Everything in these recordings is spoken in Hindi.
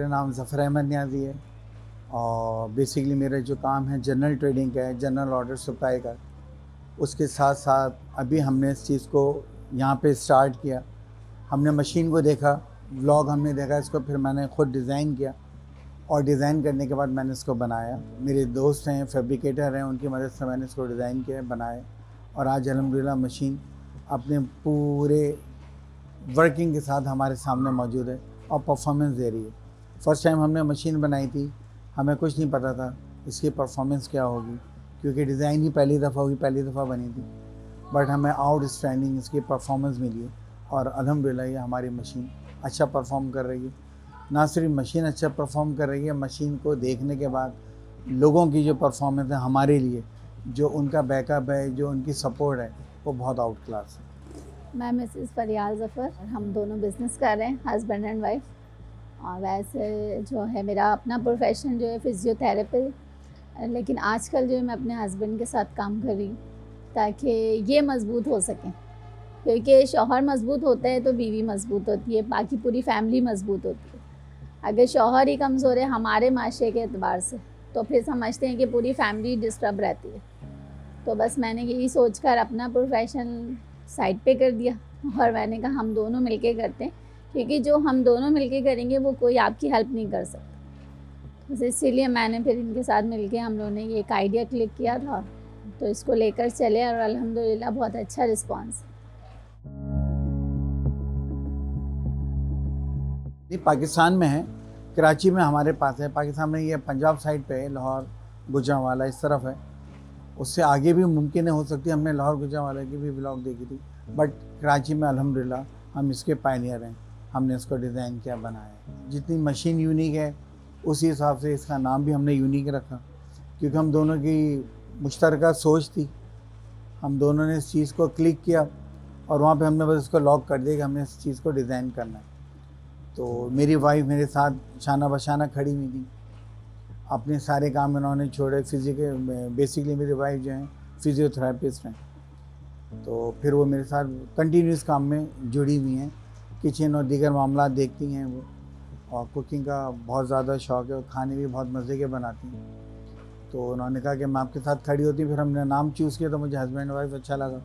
नाम ज़फ़र अहमद नियाज़ी है और बेसिकली मेरा जो काम है जनरल ट्रेडिंग का है, जनरल ऑर्डर सप्लाई का। उसके साथ साथ अभी हमने इस चीज़ को यहाँ पे स्टार्ट किया। हमने मशीन को देखा, व्लॉग हमने देखा इसको, फिर मैंने ख़ुद डिज़ाइन किया और डिज़ाइन करने के बाद मैंने इसको बनाया। मेरे दोस्त हैं, फैब्रिकेटर हैं, उनकी मदद से मैंने इसको डिज़ाइन किया, बनाया और आज अल्हम्दुलिल्लाह मशीन अपने पूरे वर्किंग के साथ हमारे सामने मौजूद है और परफॉर्मेंस दे रही है। फ़र्स्ट टाइम हमने मशीन बनाई थी, हमें कुछ नहीं पता था इसकी परफॉर्मेंस क्या होगी, क्योंकि डिज़ाइन ही पहली दफ़ा बनी थी, बट हमें आउटस्टैंडिंग इसकी परफॉर्मेंस मिली है और अल्हम्दुलिल्लाह ये हमारी मशीन अच्छा परफॉर्म कर रही है। ना सिर्फ मशीन अच्छा परफॉर्म कर रही है, मशीन को देखने के बाद लोगों की जो परफॉर्मेंस है हमारे लिए, जो उनका बैकअप है, जो उनकी सपोर्ट है, वो बहुत आउट क्लास है। मैं मिसेस फरियाल ज़फ़र, हम दोनों बिज़नेस कर रहे हैं, हस्बैंड एंड वाइफ। और वैसे जो है मेरा अपना प्रोफेशन जो है फ़िज़ियोथेरेपी, लेकिन आजकल जो है मैं अपने हस्बैंड के साथ काम कर रही हूँ ताकि ये मज़बूत हो सकें, क्योंकि शौहर मज़बूत होता है तो बीवी मज़बूत होती है, बाकी पूरी फैमिली मज़बूत होती है। अगर शौहर ही कमज़ोर है हमारे माशरे के एतबार से, तो फिर समझते हैं कि पूरी फैमिली डिस्टर्ब रहती है। तो बस मैंने यही सोचकर अपना प्रोफेशन साइड पे कर दिया और मैंने कहा हम दोनों मिलके करते हैं, क्योंकि जो हम दोनों मिलके करेंगे वो कोई आपकी हेल्प नहीं कर सकता। बस इसीलिए मैंने फिर इनके साथ मिलके हम लोगों ने ये एक आइडिया क्लिक किया था, तो इसको लेकर चले और अल्हम्दुलिल्लाह बहुत अच्छा रिस्पांस। ये पाकिस्तान में है, कराची में हमारे पास है। पाकिस्तान में ये पंजाब साइड पे है, लाहौर गुजरांवाला इस तरफ है। उससे आगे भी मुमकिन हो सकती है, हमने लाहौर गुजरांवाला की भी व्लॉग देखी थी, बट कराची में अल्हम्दुलिल्लाह हम इसके पायनियर हैं। हमने इसको डिज़ाइन किया, बनाया। जितनी मशीन यूनिक है उसी हिसाब से इसका नाम भी हमने यूनिक रखा, क्योंकि हम दोनों की मुश्तरका सोच थी। हम दोनों ने इस चीज़ को क्लिक किया और वहाँ पे हमने बस इसको लॉक कर दिया कि हमने इस चीज़ को डिज़ाइन करना है। तो मेरी वाइफ मेरे साथ शाना बशाना खड़ी हुई थी, अपने सारे काम इन्होंने छोड़े। बेसिकली मेरी वाइफ जो हैं फ़िज़ियोथेरेपिस्ट हैं, तो फिर वो मेरे साथ कंटिन्यूस काम में जुड़ी हुई हैं। किचन और दीगर मामला देखती हैं वो, और कुकिंग का बहुत ज़्यादा शौक़ है और खाने भी बहुत मज़े के बनाती हैं। तो उन्होंने कहा कि मैं आपके साथ खड़ी होती। फिर हमने नाम चूज़ किया तो मुझे हस्बैंड वाइफ अच्छा लगा,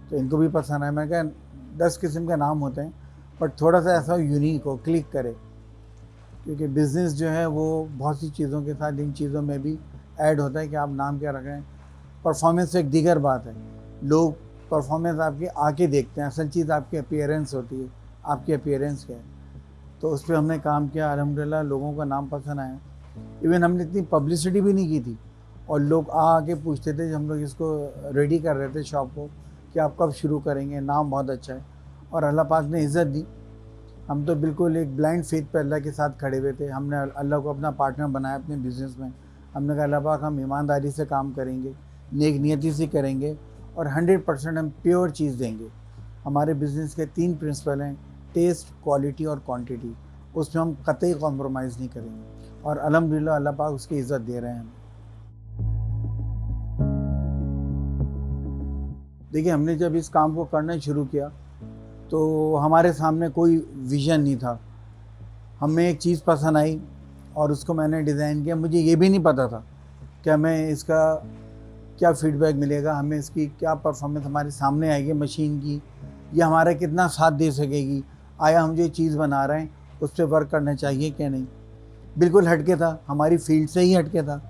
तो इनको भी पसंद आया। मैं कहा 10 किस्म के नाम होते हैं, बट थोड़ा सा ऐसा यूनिक हो, क्लिक करे, क्योंकि बिज़नेस जो है वो बहुत सी चीज़ों के साथ इन चीज़ों में भी ऐड होता है कि आप नाम क्या रख रहे हैं। परफॉर्मेंस एक दीगर बात है, लोग परफॉर्मेंस आपकी आके देखते हैं, असल चीज़ आपकी अपीयरेंस होती है, आपकी अपीयरेंस क्या है। तो उस पर हमने काम किया, अल्हम्दुलिल्लाह लोगों का नाम पसंद आया। इवन हमने इतनी पब्लिसिटी भी नहीं की थी और लोग आके पूछते थे, जब हम लोग इसको रेडी कर रहे थे शॉप को, कि आप कब शुरू करेंगे, नाम बहुत अच्छा है। और अल्लाह पाक ने इज़्ज़त दी। हम तो बिल्कुल एक ब्लाइंड फेथ पे अल्लाह के साथ खड़े हुए थे। हमने अल्लाह को अपना पार्टनर बनाया अपने बिज़नेस में। हमने कहा अल्लाह पाक हम ईमानदारी से काम करेंगे, नेक नियति से करेंगे और 100% हम प्योर चीज़ देंगे। हमारे बिज़नेस के 3 प्रिंसिपल हैं, टेस्ट, क्वालिटी और क्वांटिटी। उसमें हम कतई कॉम्प्रोमाइज़ नहीं करेंगे और अल्हम्दुलिल्लाह अल्लाह पाक उसकी इज़्ज़त दे रहे हैं हमें। देखिए, हमने जब इस काम को करना शुरू किया तो हमारे सामने कोई विज़न नहीं था। हमें एक चीज़ पसंद आई और उसको मैंने डिज़ाइन किया। मुझे ये भी नहीं पता था कि हमें इसका क्या फ़ीडबैक मिलेगा, हमें इसकी क्या परफॉर्मेंस हमारे सामने आएगी मशीन की, या हमारा कितना साथ दे सकेगी। आया हम जो चीज़ बना रहे हैं उस पर वर्क करना चाहिए क्या नहीं। बिल्कुल हटके था, हमारी फील्ड से ही हटके था।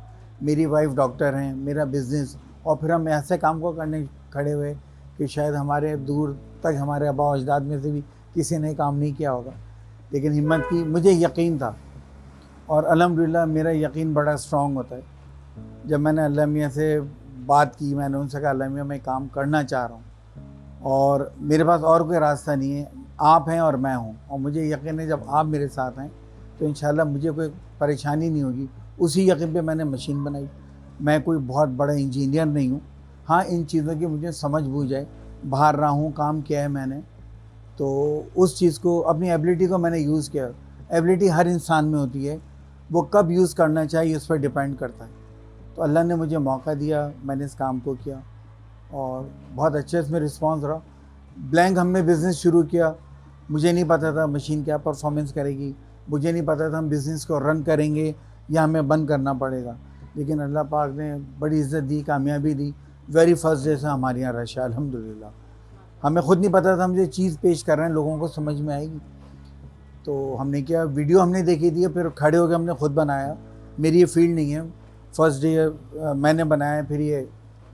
मेरी वाइफ डॉक्टर हैं, मेरा बिज़नेस, और फिर हम ऐसे काम को करने खड़े हुए कि शायद हमारे दूर तक हमारे आबा अजदाद में से भी किसी ने काम नहीं किया होगा। लेकिन हिम्मत की, मुझे यकीन था और अल्हम्दुलिल्लाह मेरा यकीन बड़ा स्ट्रॉन्ग होता है। जब मैंने अल्लाह मियाँ से बात की, मैंने उनसे कहा अल्लाह मियाँ मैं काम करना चाह रहा हूँ और मेरे पास और कोई रास्ता नहीं है, आप हैं और मैं हूँ, और मुझे यकीन है जब आप मेरे साथ हैं तो इंशाल्लाह मुझे कोई परेशानी नहीं होगी। उसी यकीन पे मैंने मशीन बनाई। मैं कोई बहुत बड़ा इंजीनियर नहीं हूँ, हाँ इन चीज़ों की मुझे समझ बूझ है, बाहर रहा हूँ, काम किया है मैंने, तो उस चीज़ को, अपनी एबिलिटी को मैंने यूज़ किया। एबिलिटी हर इंसान में होती है, वो कब यूज़ करना चाहिए उस पर डिपेंड करता है। तो अल्लाह ने मुझे मौका दिया, मैंने इस काम को किया और बहुत अच्छे इसमें रिस्पांस रहा। ब्लैंक हमने बिज़नेस शुरू किया, मुझे नहीं पता था मशीन क्या परफॉर्मेंस करेगी, मुझे नहीं पता था हम बिज़नेस को रन करेंगे या हमें बंद करना पड़ेगा, लेकिन अल्लाह पाक ने बड़ी इज़्ज़त दी, कामयाबी दी। वेरी फर्स्ट डे से हमारे यहाँ रश है अल्हम्दुलिल्लाह। हमें खुद नहीं पता था हम ये चीज़ पेश कर रहे हैं लोगों को समझ में आएगी, तो हमने किया, वीडियो हमने देखी थी, फिर खड़े होकर हमने खुद बनाया। मेरी ये फील्ड नहीं है, फर्स्ट डे मैंने बनाया, फिर ये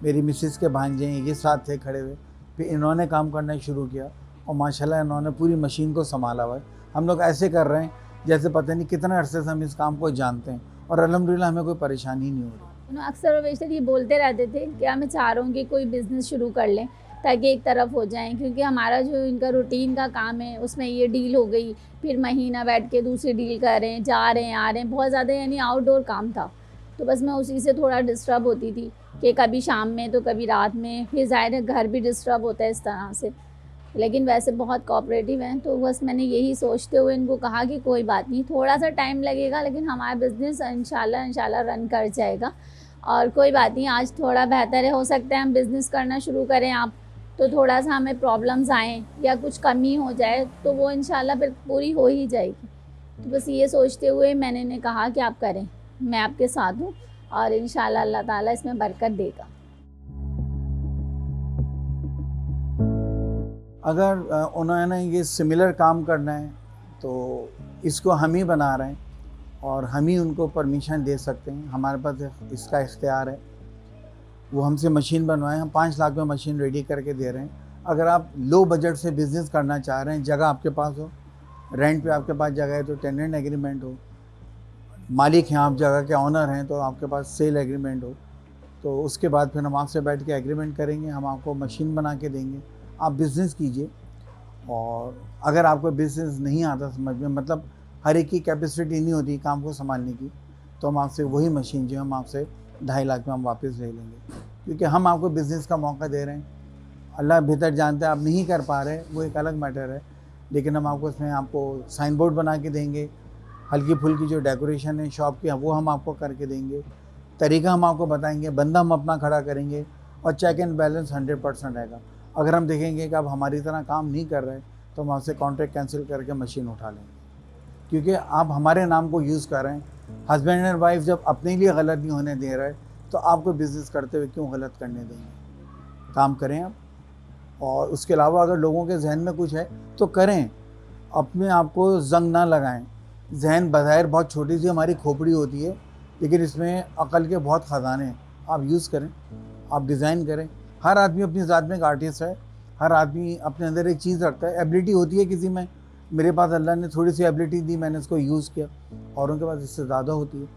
मेरी मिसेस के भांजे हैं, ये साथ थे खड़े हुए, फिर इन्होंने काम करना शुरू किया और माशाल्लाह इन्होंने पूरी मशीन को संभाला हुआ है। हम लोग ऐसे कर रहे हैं जैसे पता नहीं कितने अरसे से हम इस काम को जानते हैं और अल्हम्दुलिल्लाह हमें कोई परेशानी नहीं हो रही। उन्होंने अक्सर और बेशतर ये बोलते रहते थे कि मैं चाह रहा हूँ कि कोई बिज़नेस शुरू कर लें ताकि एक तरफ हो जाएं, क्योंकि हमारा जो इनका रूटीन का काम है उसमें ये डील हो गई, फिर महीना बैठ के दूसरी डील कर रहे हैं, जा रहे हैं आ रहे हैं, बहुत ज़्यादा यानी आउटडोर काम था। तो बस मैं उसी से थोड़ा डिस्टर्ब होती थी कि कभी शाम में तो कभी रात में, फिर ज़ाहिर है घर भी डिस्टर्ब होता है इस तरह से। लेकिन वैसे बहुत कोऑपरेटिव हैं, तो बस मैंने यही सोचते हुए इनको कहा कि कोई बात नहीं, थोड़ा सा टाइम लगेगा लेकिन हमारा बिज़नेस इंशाल्लाह रन कर जाएगा। और कोई बात नहीं, आज थोड़ा बेहतर है, हो सकता है हम बिज़नेस करना शुरू करें आप तो थोड़ा सा हमें प्रॉब्लम्स आएँ या कुछ कमी हो जाए तो वो इंशाल्लाह फिर पूरी हो ही जाएगी। तो बस ये सोचते हुए मैंने इन्हें कहा कि आप करें, मैं आपके साथ हूँ और इंशाल्लाह अल्लाह ताला इसमें बरकत देगा। अगर उन्होंने ये सिमिलर काम करना है तो इसको हम ही बना रहे हैं और हम ही उनको परमिशन दे सकते हैं, हमारे पास इसका इख्तियार है। वो हमसे मशीन बनवाएं, हम 5 लाख में मशीन रेडी करके दे रहे हैं। अगर आप लो बजट से बिज़नेस करना चाह रहे हैं, जगह आपके पास हो, रेंट पे आपके पास जगह है तो टेनेंट एग्रीमेंट हो, मालिक हैं आप, जगह के ऑनर हैं तो आपके पास सेल एग्रीमेंट हो, तो उसके बाद फिर हम आपसे बैठ के एग्रीमेंट करेंगे, हम आपको मशीन बना के देंगे, आप बिज़नेस कीजिए। और अगर आपको बिज़नेस नहीं आता समझ में, मतलब हर एक की कैपेसिटी नहीं होती काम को संभालने की, तो हम आपसे वही मशीन जो हम आपसे 2.5 लाख में हम वापस ले लेंगे, क्योंकि हम आपको बिज़नेस का मौका दे रहे हैं। अल्लाह बेहतर जानता है, आप नहीं कर पा रहे वो एक अलग मैटर है, लेकिन हम आपको इसमें आपको साइन बोर्ड बना के देंगे, हल्की फुल्की जो डेकोरेशन है शॉप की वो हम आपको करके देंगे, तरीका हम आपको बताएंगे, बंदा हम अपना खड़ा करेंगे और चेक एंड बैलेंस 100% रहेगा। अगर हम देखेंगे कि आप हमारी तरह काम नहीं कर रहे तो हम आपसे कॉन्ट्रैक्ट कैंसिल करके मशीन उठा लेंगे, क्योंकि आप हमारे नाम को यूज़ कर रहे हैं। हस्बैंड एंड वाइफ जब अपने लिए गलत नहीं होने दे रहे तो आपको बिज़नेस करते हुए क्यों गलत करने देंगे। काम करें आप, और उसके अलावा अगर लोगों के जहन में कुछ है तो करें, अपने आप को जंग ना लगाएं। जहन बज़ाहिर बहुत छोटी सी हमारी खोपड़ी होती है, लेकिन इसमें अक़ल के बहुत ख़जाने हैं। आप यूज़ करें, आप डिज़ाइन करें। हर आदमी अपनी ज़ात में एक आर्टिस्ट है, हर आदमी अपने अंदर एक चीज़ रखता है, एबिलिटी होती है किसी में। मेरे पास अल्लाह ने थोड़ी सी एबिलिटी दी, मैंने इसको यूज़ किया, और उनके पास इससे ज़्यादा होती है।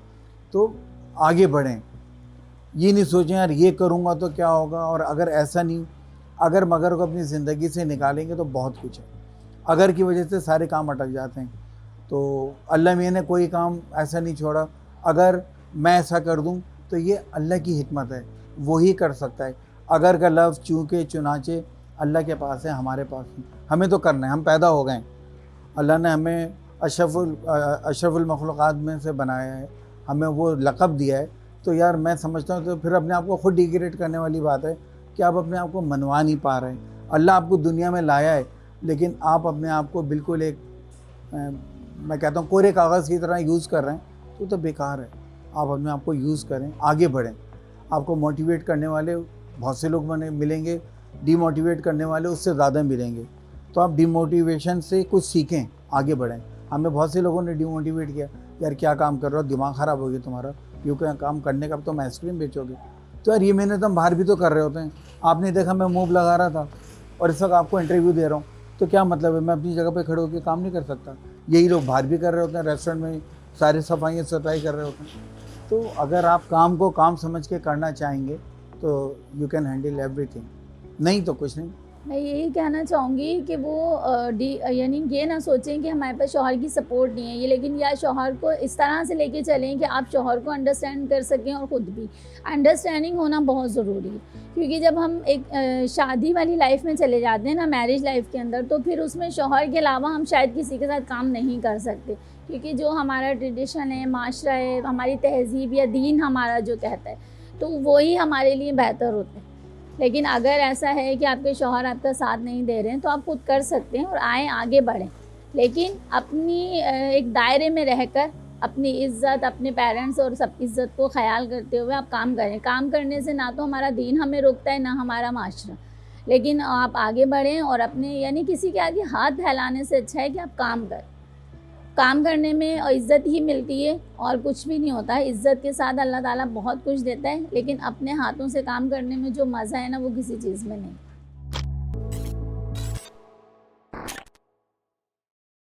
तो आगे बढ़ें, ये नहीं सोचें यार ये करूँगा तो क्या होगा, और अगर ऐसा नहीं, अगर मगर को अपनी ज़िंदगी से निकालेंगे तो बहुत कुछ है। अगर की वजह से सारे काम अटक जाते हैं, तो अल्लाह मियां ने कोई काम ऐसा नहीं छोड़ा। अगर मैं ऐसा कर दूं तो ये अल्लाह की हिकमत है, वो ही कर सकता है। अगर का लफ्ज़ चूँके चुनाचे अल्लाह के पास है, हमारे पास नहीं। हमें तो करना है, हम पैदा हो गए, अल्लाह ने हमें अशरफुल मखलूक़ात में से बनाया है, हमें वो लक़ब दिया है। तो यार मैं समझता हूँ तो फिर अपने आप को खुद डिग्रेड करने वाली बात है कि आप अपने आप को मनवा नहीं पा रहे हैं। अल्लाह आपको दुनिया में लाया है, लेकिन आप अपने आप को बिल्कुल एक मैं कहता हूँ कोरे कागज़ की तरह यूज़ कर रहे हैं, तो बेकार है। आप अपने आप को यूज़ करें, आगे बढ़ें। आपको मोटिवेट करने वाले बहुत से लोग मिलेंगे, डीमोटिवेट करने वाले उससे ज़्यादा मिलेंगे। तो आप डीमोटिवेशन से कुछ सीखें, आगे बढ़ें। हमें बहुत से लोगों ने डीमोटिवेट किया, यार क्या काम कर रहे हो, दिमाग ख़राब हो गया तुम्हारा, यूँ क्या काम करने का, अब तुम आइसक्रीम बेचोगे। तो यार ये मेहनत हम बाहर भी तो कर रहे होते हैं। आपने देखा मैं मूव लगा रहा था और इस वक्त आपको इंटरव्यू दे रहा हूँ, तो क्या मतलब है मैं अपनी जगह पे खड़े होकर काम नहीं कर सकता? यही लोग बाहर भी कर रहे होते हैं, रेस्टोरेंट में सारी सफाई कर रहे होते हैं। तो अगर आप काम को काम समझ के करना चाहेंगे तो यू कैन हैंडल एवरीथिंग, नहीं तो कुछ नहीं। मैं यही कहना चाहूँगी कि वो यानी ये ना सोचें कि हमारे पास शौहर की सपोर्ट नहीं है ये, लेकिन या शौहर को इस तरह से लेके चलें कि आप शौहर को अंडरस्टैंड कर सकें, और ख़ुद भी अंडरस्टैंडिंग होना बहुत ज़रूरी है। क्योंकि जब हम एक शादी वाली लाइफ में चले जाते हैं ना, मैरिज लाइफ के अंदर, तो फिर उसमें शौहर के अलावा हम शायद किसी के साथ काम नहीं कर सकते, क्योंकि जो हमारा ट्रेडिशन है, माशरा है, हमारी तहज़ीब या दीन हमारा जो कहता है, तो वही हमारे लिए बेहतर होता है। लेकिन अगर ऐसा है कि आपके शौहर आपका साथ नहीं दे रहे हैं तो आप खुद कर सकते हैं और आएँ, आगे बढ़ें। लेकिन अपनी एक दायरे में रहकर अपनी इज़्ज़त, अपने पेरेंट्स और सब इज़्ज़त को ख्याल करते हुए आप काम करें। काम करने से ना तो हमारा दीन हमें रोकता है, ना हमारा माशरा। लेकिन आप आगे बढ़ें और अपने यानी किसी के आगे हाथ फैलाने से अच्छा है कि आप काम करें। काम करने में इज़्ज़त ही मिलती है और कुछ भी नहीं होता है। इज़्ज़त के साथ अल्लाह ताला बहुत कुछ देता है, लेकिन अपने हाथों से काम करने में जो मज़ा है ना, वो किसी चीज़ में नहीं।